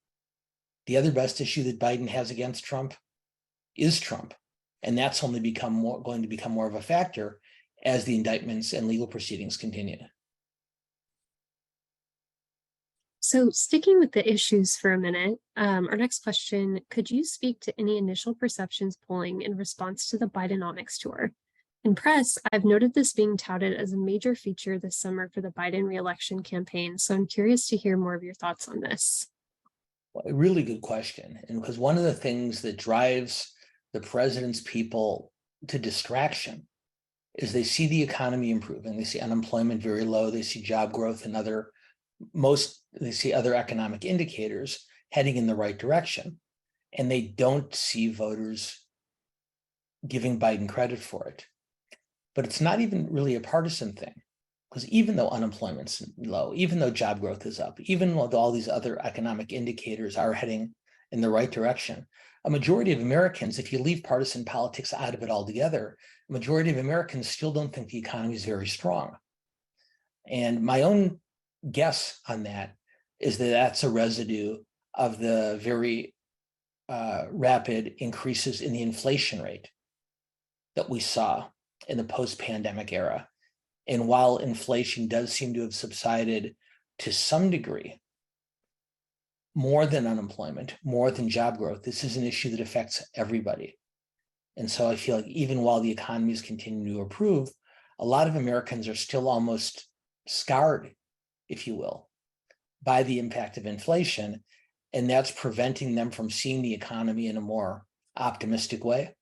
[SPEAKER 2] the other best issue that Biden has against Trump is Trump. And that's only going to become more of a factor as the indictments and legal proceedings continue.
[SPEAKER 1] So sticking with the issues for a minute, our next question, could you speak to any initial perceptions polling in response to the Bidenomics tour? In press, I've noted this being touted as a major feature this summer for the Biden re-election campaign, so I'm curious to hear more of your thoughts on this.
[SPEAKER 2] Well, a really good question. And because one of the things that drives the president's people to distraction is they see the economy improving, they see unemployment very low, they see job growth and they see other economic indicators heading in the right direction. And they don't see voters giving Biden credit for it. But it's not even really a partisan thing, because even though unemployment's low, even though job growth is up, even though all these other economic indicators are heading in the right direction, a majority of Americans, if you leave partisan politics out of it altogether, a majority of Americans still don't think the economy is very strong. And my own guess on that is that that's a residue of the very rapid increases in the inflation rate that we saw in the post-pandemic era. And while inflation does seem to have subsided to some degree, more than unemployment, more than job growth, this is an issue that affects everybody. And so I feel like even while the economy is continuing to improve, a lot of Americans are still almost scarred, if you will, by the impact of inflation. And that's preventing them from seeing the economy in a more optimistic way.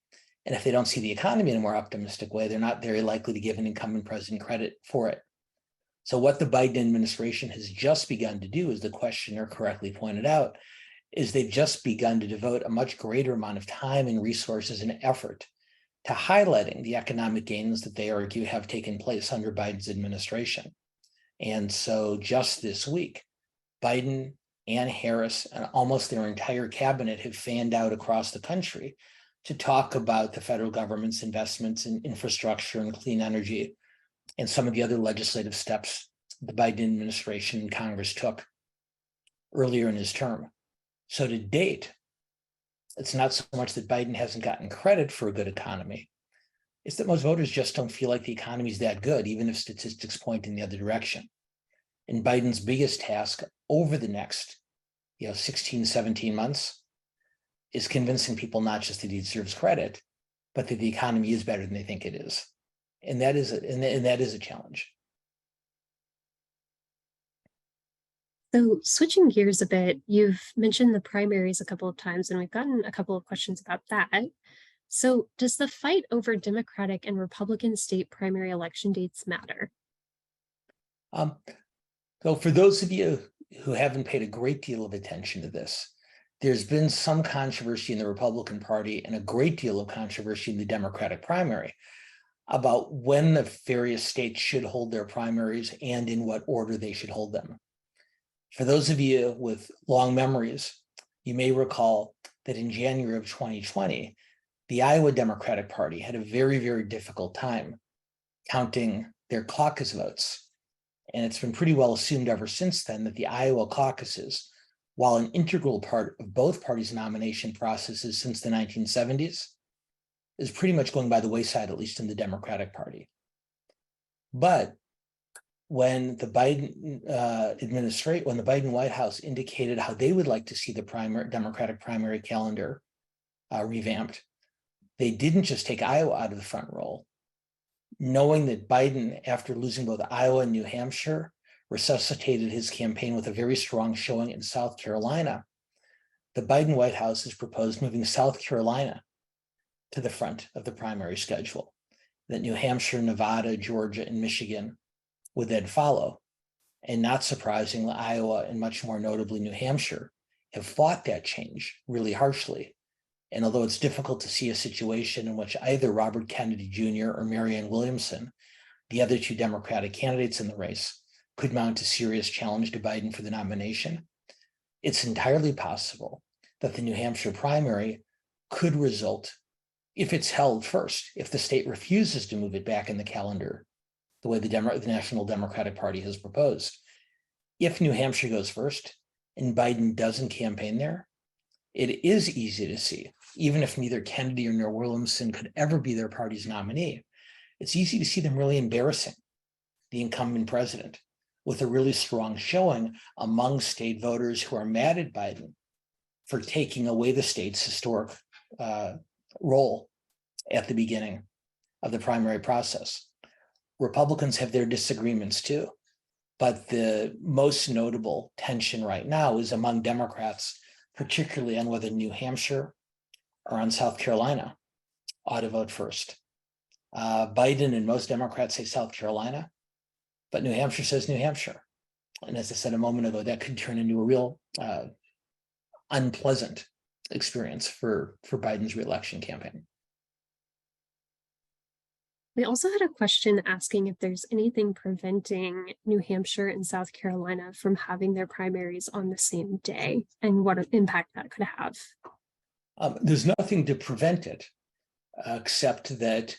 [SPEAKER 2] And if they don't see the economy in a more optimistic way, they're not very likely to give an incumbent president credit for it. So what the Biden administration has just begun to do, as the questioner correctly pointed out, is they've just begun to devote a much greater amount of time and resources and effort to highlighting the economic gains that they argue have taken place under Biden's administration. And so just this week, Biden and Harris and almost their entire cabinet have fanned out across the country to talk about the federal government's investments in infrastructure and clean energy and some of the other legislative steps the Biden administration and Congress took earlier in his term. So to date, it's not so much that Biden hasn't gotten credit for a good economy. It's that most voters just don't feel like the economy is that good, even if statistics point in the other direction. And Biden's biggest task over the next 16, 17 months is convincing people not just that he deserves credit, but that the economy is better than they think it is. And that is a challenge.
[SPEAKER 1] So switching gears a bit, you've mentioned the primaries a couple of times, and we've gotten a couple of questions about that. So does the fight over Democratic and Republican state primary election dates matter?
[SPEAKER 2] So for those of you who haven't paid a great deal of attention to this, there's been some controversy in the Republican Party and a great deal of controversy in the Democratic primary about when the various states should hold their primaries and in what order they should hold them. For those of you with long memories, you may recall that in January of 2020, the Iowa Democratic Party had a very, very difficult time counting their caucus votes. And it's been pretty well assumed ever since then that the Iowa caucuses, while an integral part of both parties' nomination processes since the 1970s, is pretty much going by the wayside, at least in the Democratic Party. But when the Biden when the Biden White House indicated how they would like to see the Democratic primary calendar revamped, they didn't just take Iowa out of the front row, knowing that Biden, after losing both Iowa and New Hampshire, resuscitated his campaign with a very strong showing in South Carolina. The Biden White House has proposed moving South Carolina to the front of the primary schedule, that New Hampshire, Nevada, Georgia, and Michigan would then follow. And not surprisingly, Iowa and much more notably New Hampshire have fought that change really harshly. And although it's difficult to see a situation in which either Robert Kennedy Jr. or Marianne Williamson, the other two Democratic candidates in the race, could mount a serious challenge to Biden for the nomination, it's entirely possible that the New Hampshire primary could result if it's held first, if the state refuses to move it back in the calendar, the way the National Democratic Party has proposed. If New Hampshire goes first and Biden doesn't campaign there, it is easy to see, even if neither Kennedy nor Williamson could ever be their party's nominee, it's easy to see them really embarrassing the incumbent president with a really strong showing among state voters who are mad at Biden for taking away the state's historic role at the beginning of the primary process. Republicans have their disagreements too, but the most notable tension right now is among Democrats, particularly on whether New Hampshire or on South Carolina ought to vote first. Biden and most Democrats say South Carolina, but New Hampshire says New Hampshire. And as I said a moment ago, that could turn into a real unpleasant experience for Biden's reelection campaign.
[SPEAKER 1] We also had a question asking if there's anything preventing New Hampshire and South Carolina from having their primaries on the same day and what impact that could have.
[SPEAKER 2] There's nothing to prevent it, except that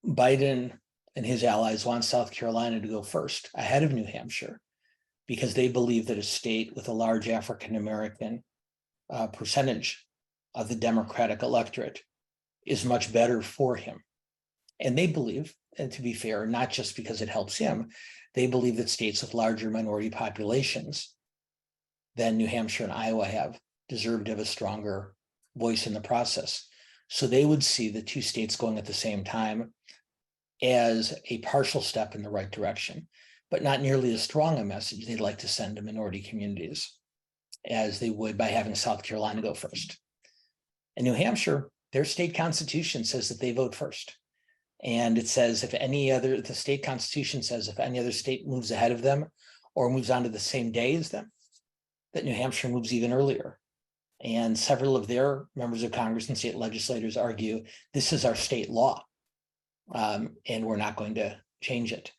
[SPEAKER 2] Biden and his allies want South Carolina to go first ahead of New Hampshire because they believe that a state with a large African-American percentage of the Democratic electorate is much better for him. And they believe, and to be fair, not just because it helps him, they believe that states with larger minority populations than New Hampshire and Iowa have deserve to have a stronger voice in the process. So they would see the two states going at the same time as a partial step in the right direction, but not nearly as strong a message they'd like to send to minority communities as they would by having South Carolina go first. In New Hampshire, their state constitution says that they vote first. And it says the state constitution says if any other state moves ahead of them or moves on to the same day as them, that New Hampshire moves even earlier. And several of their members of Congress and state legislators argue this is our state law, and we're not going to change it.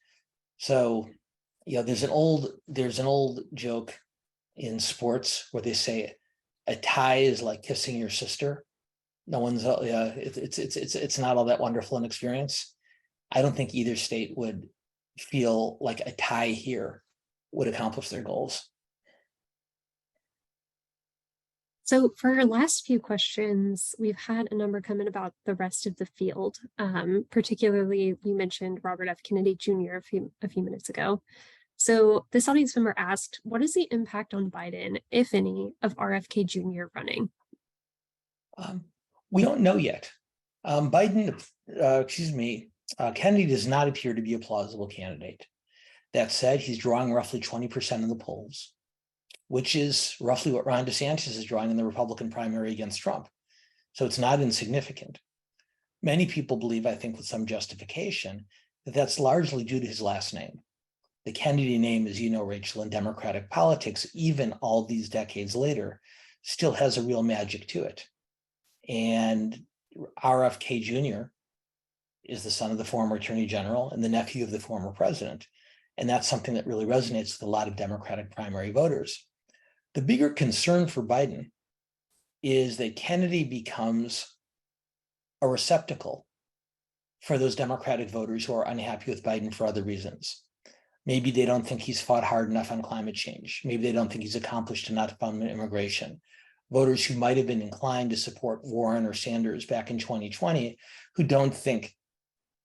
[SPEAKER 2] So, there's an old joke in sports where they say a tie is like kissing your sister. No one's, it's not all that wonderful an experience. I don't think either state would feel like a tie here would accomplish their goals.
[SPEAKER 1] So for our last few questions, we've had a number come in about the rest of the field. Particularly, we mentioned Robert F. Kennedy Jr. a few minutes ago. So this audience member asked, what is the impact on Biden, if any, of RFK Jr. running?
[SPEAKER 2] We don't know yet. Kennedy does not appear to be a plausible candidate. That said, he's drawing roughly 20% of the polls, which is roughly what Ron DeSantis is drawing in the Republican primary against Trump. So it's not insignificant. Many people believe, I think with some justification, that that's largely due to his last name. The Kennedy name, as you know, Rachel, in Democratic politics, even all these decades later, still has a real magic to it. And RFK Jr. is the son of the former Attorney General and the nephew of the former president. And that's something that really resonates with a lot of Democratic primary voters. The bigger concern for Biden is that Kennedy becomes a receptacle for those Democratic voters who are unhappy with Biden for other reasons. Maybe they don't think he's fought hard enough on climate change. Maybe they don't think he's accomplished enough on immigration. Voters who might have been inclined to support Warren or Sanders back in 2020, who don't think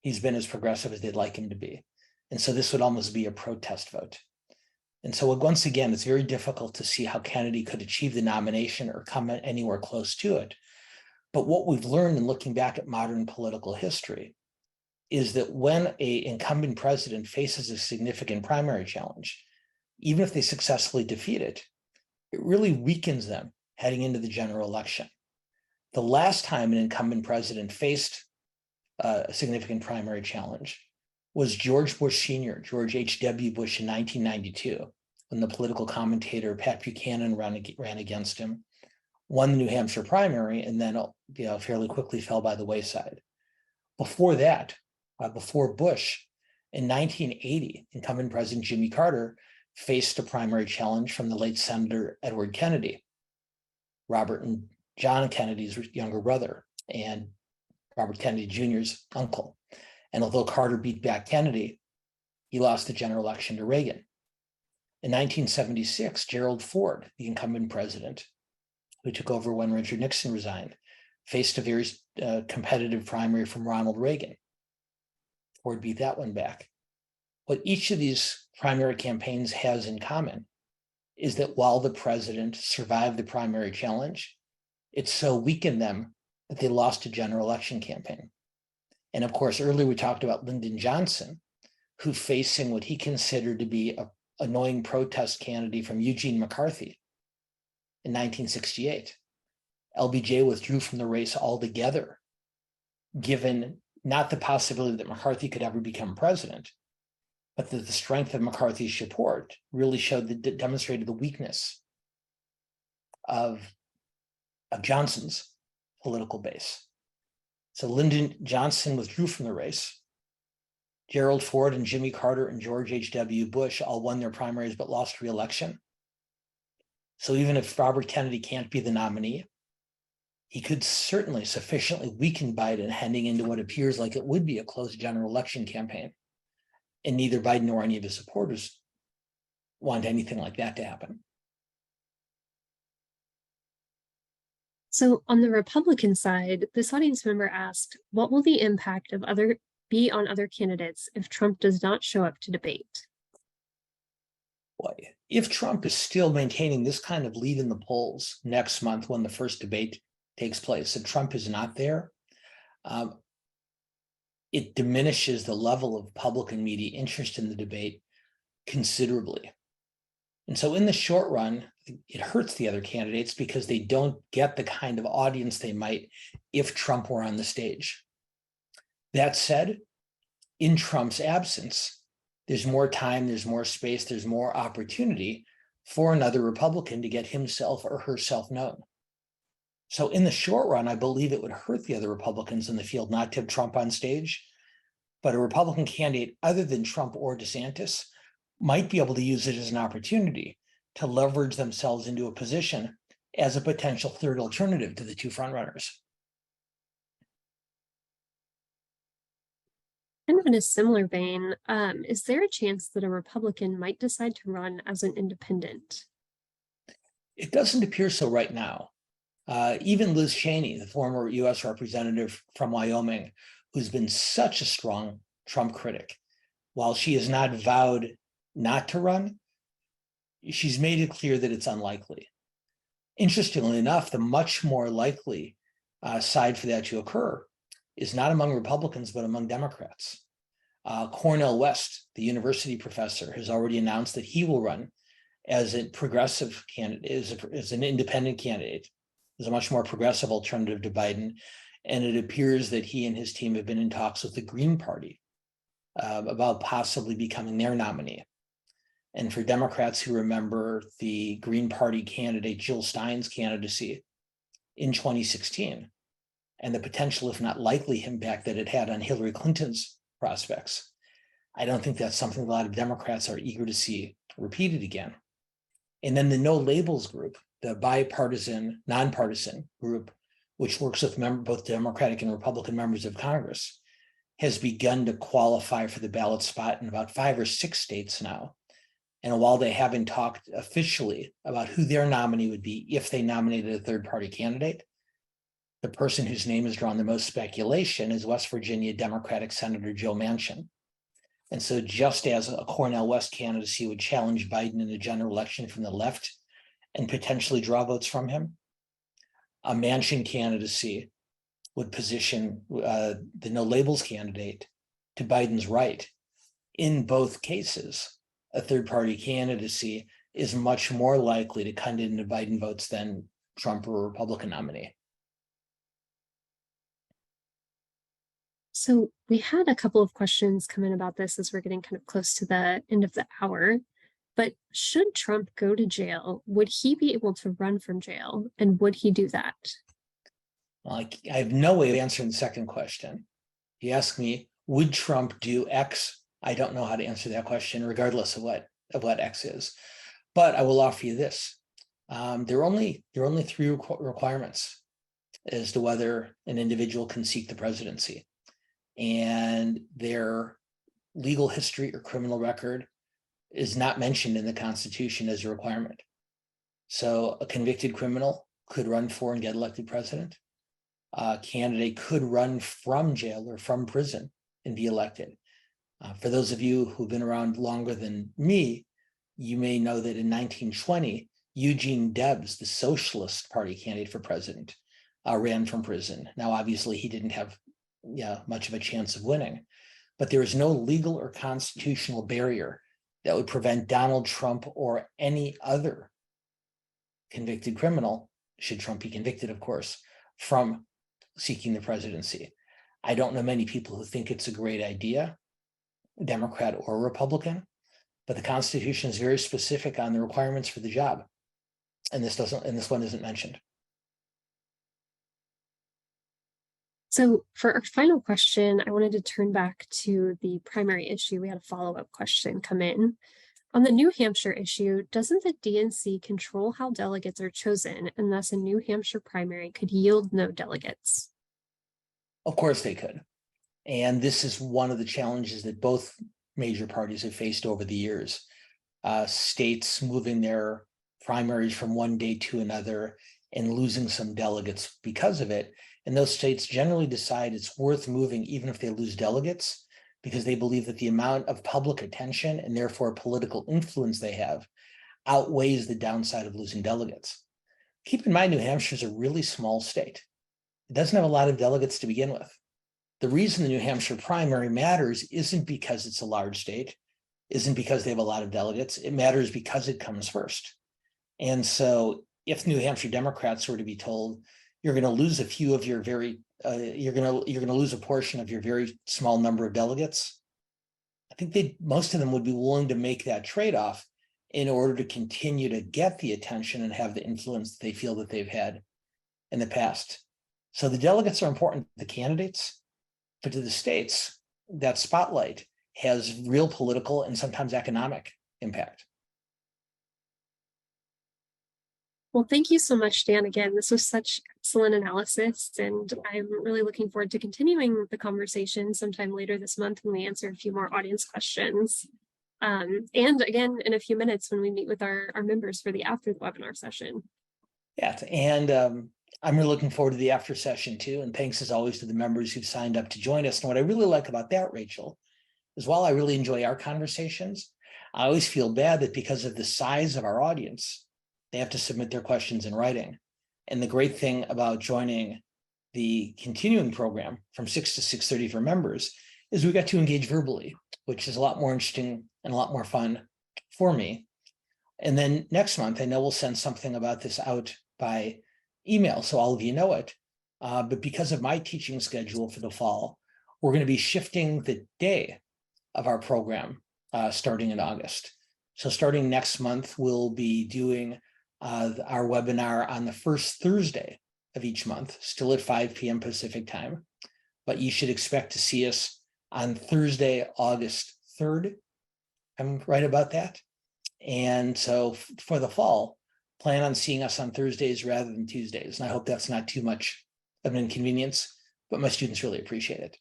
[SPEAKER 2] he's been as progressive as they'd like him to be. And so this would almost be a protest vote. And so once again, it's very difficult to see how Kennedy could achieve the nomination or come anywhere close to it. But what we've learned in looking back at modern political history is that when an incumbent president faces a significant primary challenge, even if they successfully defeat it, it really weakens them heading into the general election. The last time an incumbent president faced a significant primary challenge was George Bush Sr., George H.W. Bush in 1992, when the political commentator Pat Buchanan ran against him, won the New Hampshire primary, and then fairly quickly fell by the wayside. Before that, before Bush, in 1980, incumbent President Jimmy Carter faced a primary challenge from the late Senator Edward Kennedy, Robert and John Kennedy's younger brother. And Robert Kennedy Jr.'s uncle. And although Carter beat back Kennedy, he lost the general election to Reagan. In 1976, Gerald Ford, the incumbent president, who took over when Richard Nixon resigned, faced a very competitive primary from Ronald Reagan. Ford beat that one back. What each of these primary campaigns has in common is that while the president survived the primary challenge, it so weakened them that they lost a general election campaign. And of course, earlier we talked about Lyndon Johnson, who facing what he considered to be an annoying protest candidate from Eugene McCarthy in 1968. LBJ withdrew from the race altogether, given not the possibility that McCarthy could ever become president, but that the strength of McCarthy's support really demonstrated the weakness of Johnson's political base. So Lyndon Johnson withdrew from the race. Gerald Ford and Jimmy Carter and George H.W. Bush all won their primaries but lost re-election. So even if Robert Kennedy can't be the nominee, he could certainly sufficiently weaken Biden heading into what appears like it would be a close general election campaign. And neither Biden nor any of his supporters want anything like that to happen.
[SPEAKER 1] So on the Republican side, this audience member asked, what will the impact of be on other candidates if Trump does not show up to debate?
[SPEAKER 2] Boy, if Trump is still maintaining this kind of lead in the polls next month when the first debate takes place and Trump is not there, it diminishes the level of public and media interest in the debate considerably. And so in the short run, it hurts the other candidates because they don't get the kind of audience they might if Trump were on the stage. That said, in Trump's absence, there's more time, there's more space, there's more opportunity for another Republican to get himself or herself known. So in the short run, I believe it would hurt the other Republicans in the field not to have Trump on stage, but a Republican candidate other than Trump or DeSantis might be able to use it as an opportunity to leverage themselves into a position as a potential third alternative to the two frontrunners.
[SPEAKER 1] Kind of in a similar vein, is there a chance that a Republican might decide to run as an independent?
[SPEAKER 2] It doesn't appear so right now. Even Liz Cheney, the former U.S. representative from Wyoming, who's been such a strong Trump critic, while she has not vowed not to run, she's made it clear that it's unlikely. Interestingly enough, the much more likely side for that to occur is not among Republicans, but among Democrats. Cornel West, the university professor, has already announced that he will run as a progressive candidate, as an independent candidate, as a much more progressive alternative to Biden. And it appears that he and his team have been in talks with the Green Party about possibly becoming their nominee. And for Democrats who remember the Green Party candidate Jill Stein's candidacy in 2016, and the potential, if not likely, impact that it had on Hillary Clinton's prospects, I don't think that's something a lot of Democrats are eager to see repeated again. And then the No Labels group, the bipartisan, nonpartisan group, which works with both Democratic and Republican members of Congress, has begun to qualify for the ballot spot in about 5 or 6 states now. And while they haven't talked officially about who their nominee would be if they nominated a third-party candidate, the person whose name has drawn the most speculation is West Virginia Democratic Senator Joe Manchin. And so just as a Cornel West candidacy would challenge Biden in a general election from the left and potentially draw votes from him, a Manchin candidacy would position the No Labels candidate to Biden's right. In both cases, a third-party candidacy is much more likely to cut into Biden votes than Trump or a Republican nominee.
[SPEAKER 1] So we had a couple of questions come in about this as we're getting kind of close to the end of the hour. But should Trump go to jail, would he be able to run from jail? And would he do that?
[SPEAKER 2] Well, I have no way of answering the second question. If you ask me, would Trump do X? I don't know how to answer that question, regardless of what X is. But I will offer you this. There are only 3 requirements as to whether an individual can seek the presidency. And their legal history or criminal record is not mentioned in the Constitution as a requirement. So a convicted criminal could run for and get elected president. A candidate could run from jail or from prison and be elected. For those of you who've been around longer than me, you may know that in 1920, Eugene Debs, the Socialist Party candidate for president, ran from prison. Now, obviously, he didn't have much of a chance of winning, but there is no legal or constitutional barrier that would prevent Donald Trump or any other convicted criminal, should Trump be convicted, of course, from seeking the presidency. I don't know many people who think it's a great idea, Democrat or Republican, but the Constitution is very specific on the requirements for the job. And this one isn't mentioned.
[SPEAKER 1] So for our final question, I wanted to turn back to the primary issue. We had a follow-up question come in. On the New Hampshire issue, doesn't the DNC control how delegates are chosen, and thus a New Hampshire primary could yield no delegates?
[SPEAKER 2] Of course they could. And this is one of the challenges that both major parties have faced over the years. States moving their primaries from one day to another and losing some delegates because of it. And those states generally decide it's worth moving even if they lose delegates, because they believe that the amount of public attention and therefore political influence they have outweighs the downside of losing delegates. Keep in mind, New Hampshire is a really small state. It doesn't have a lot of delegates to begin with. The reason the New Hampshire primary matters isn't because it's a large state, isn't because they have a lot of delegates. It matters because it comes first. And so if New Hampshire Democrats were to be told, you're going to lose a few of your you're going to lose a portion of your very small number of delegates, I think most of them would be willing to make that trade-off in order to continue to get the attention and have the influence they feel that they've had in the past. So the delegates are important to the candidates, but to the states, that spotlight has real political and sometimes economic impact.
[SPEAKER 1] Well, thank you so much, Dan. Again, this was such excellent analysis, and I'm really looking forward to continuing the conversation sometime later this month when we answer a few more audience questions. And again, in a few minutes when we meet with our members for the after the webinar session.
[SPEAKER 2] Yeah, and I'm really looking forward to the after session too. And thanks as always to the members who've signed up to join us. And what I really like about that, Rachel, is while I really enjoy our conversations, I always feel bad that because of the size of our audience, they have to submit their questions in writing. And the great thing about joining the continuing program from 6 to 6:30 for members is we got to engage verbally, which is a lot more interesting and a lot more fun for me. And then next month, I know we'll send something about this out by email, so all of you know it. But because of my teaching schedule for the fall, we're going to be shifting the day of our program starting in August. So starting next month, we'll be doing our webinar on the first Thursday of each month, still at 5 p.m. Pacific time. But you should expect to see us on Thursday, August 3rd. I'm right about that. And so for the fall, plan on seeing us on Thursdays rather than Tuesdays. And I hope that's not too much of an inconvenience, but my students really appreciate it.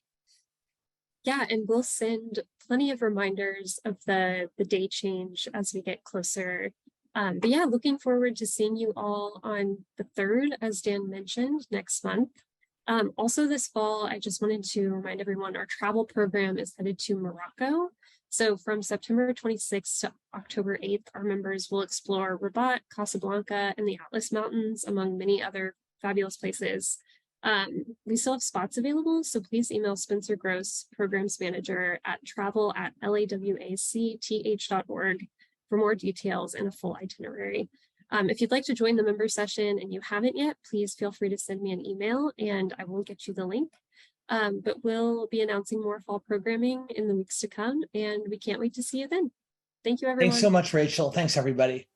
[SPEAKER 1] Yeah, and we'll send plenty of reminders of the day change as we get closer. But yeah, looking forward to seeing you all on the 3rd, as Dan mentioned, next month. Also this fall, I just wanted to remind everyone our travel program is headed to Morocco. So from September 26th to October 8th, our members will explore Rabat, Casablanca, and the Atlas Mountains, among many other fabulous places. We still have spots available, so please email Spencer Gross, Programs Manager, at travel@lawacth.org for more details and a full itinerary. If you'd like to join the member session and you haven't yet, please feel free to send me an email and I will get you the link. But we'll be announcing more fall programming in the weeks to come, and we can't wait to see you then. Thank you, everyone.
[SPEAKER 2] Thanks so much, Rachel. Thanks, everybody.